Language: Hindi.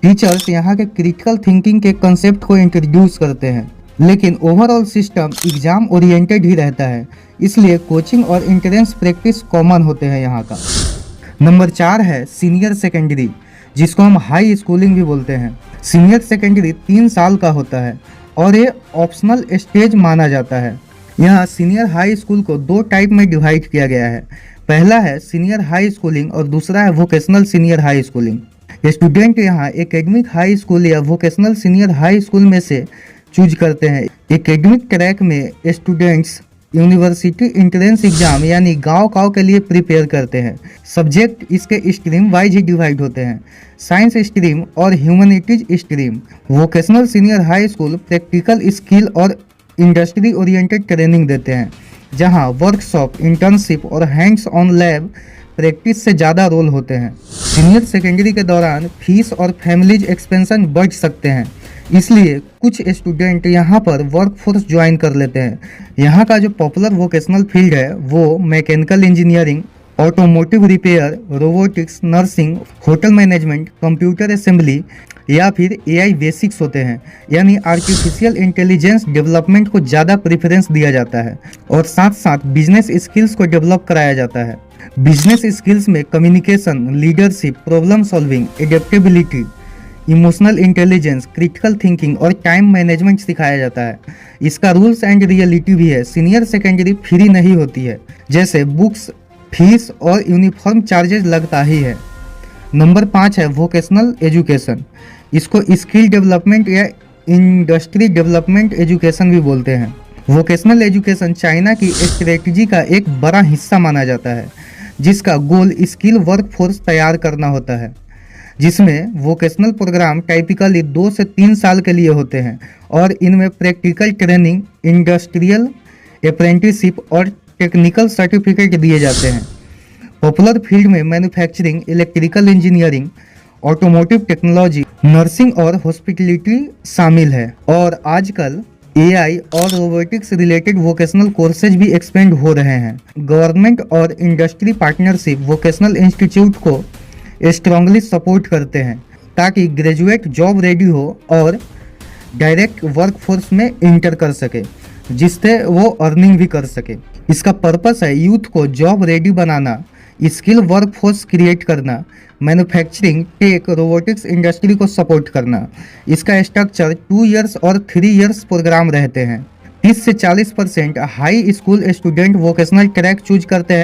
टीचर्स यहाँ के क्रिटिकल थिंकिंग के कंसेप्ट को इंट्रोड्यूस करते हैं, लेकिन ओवरऑल सिस्टम एग्जाम ओरिएंटेड ही रहता है, इसलिए कोचिंग और इंट्रेंस प्रैक्टिस कॉमन होते हैं यहाँ का। नंबर 4 है सीनियर सेकेंडरी, जिसको हम हाई स्कूलिंग भी बोलते हैं। सीनियर सेकेंडरी 3 साल का होता है और ये ऑप्शनल स्टेज माना जाता है। यहाँ सीनियर हाई स्कूल को 2 टाइप में डिवाइड किया गया है। पहला है सीनियर हाई स्कूलिंग और दूसरा है vocational senior high schooling. Student यहाँ एकेडमिक हाई स्कूल या वोकेशनल सीनियर हाई स्कूल में से चूज करते हैं। एकेडमिक ट्रैक में स्टूडेंट्स यूनिवर्सिटी एंट्रेंस एग्जाम यानी गांव के लिए प्रिपेयर करते हैं। सब्जेक्ट इसके स्ट्रीम वाइज ही डिवाइड होते हैं, साइंस स्ट्रीम और humanities stream. Vocational senior high school practical skill और इंडस्ट्री ओरिएंटेड ट्रेनिंग देते हैं, जहां वर्कशॉप, इंटर्नशिप और हैंड्स ऑन लैब प्रैक्टिस से ज़्यादा रोल होते हैं। सीनियर सेकेंडरी के दौरान फीस और फैमिलीज एक्सपेंशन बढ़ सकते हैं, इसलिए कुछ स्टूडेंट यहाँ पर वर्कफोर्स ज्वाइन कर लेते हैं। यहाँ का जो पॉपुलर वोकेशनल फील्ड है वो mechanical engineering, automotive repair, robotics, nursing, hotel management, computer assembly या फिर एआई बेसिक्स होते हैं। यानी आर्टिफिशियल इंटेलिजेंस डेवलपमेंट को ज़्यादा प्रेफरेंस दिया जाता है और साथ साथ बिजनेस स्किल्स को डेवलप कराया जाता है। बिजनेस स्किल्स में communication, leadership, problem solving, adaptability, emotional intelligence, critical thinking और टाइम मैनेजमेंट सिखाया जाता है। इसका रूल्स एंड रियलिटी भी है। सीनियर सेकेंडरी फ्री नहीं होती है, जैसे बुक्स, फीस और यूनिफॉर्म चार्जेस लगता ही है। नंबर 5 है वोकेशनल एजुकेशन। इसको स्किल डेवलपमेंट या इंडस्ट्री डेवलपमेंट एजुकेशन भी बोलते हैं। वोकेशनल एजुकेशन चाइना की स्ट्रेटजी का एक बड़ा हिस्सा माना जाता है, जिसका गोल स्किल वर्कफोर्स तैयार करना होता है, जिसमें वोकेशनल प्रोग्राम टाइपिकली 2 से 3 साल के लिए होते हैं और इनमें प्रैक्टिकल ट्रेनिंग, इंडस्ट्रियल अप्रेंटिसशिप और टेक्निकल सर्टिफिकेट दिए जाते हैं। पॉपुलर फील्ड में manufacturing, electrical engineering, automotive technology, nursing और हॉस्पिटलिटी शामिल है। और आजकल एआई और रोबोटिक्स रिलेटेड वोकेशनल कोर्सेज भी एक्सपेंड हो रहे हैं। गवर्नमेंट और इंडस्ट्री पार्टनरशिप वोकेशनल इंस्टीट्यूट को स्ट्रांगली सपोर्ट करते हैं ताकि ग्रेजुएट जॉब रेडी हो और डायरेक्ट वर्कफोर्स में इंटर कर सके, जिससे वो अर्निंग भी कर सके। इसका पर्पस है यूथ को जॉब रेडी बनाना, स्किल वर्कफोर्स क्रिएट करना, मैन्युफैक्चरिंग, टेक, रोबोटिक्स इंडस्ट्री को सपोर्ट करना। इसका स्ट्रक्चर 2 इयर्स और 3 इयर्स प्रोग्राम रहते हैं। 30 से 40% high school student vocational track choose करते हैं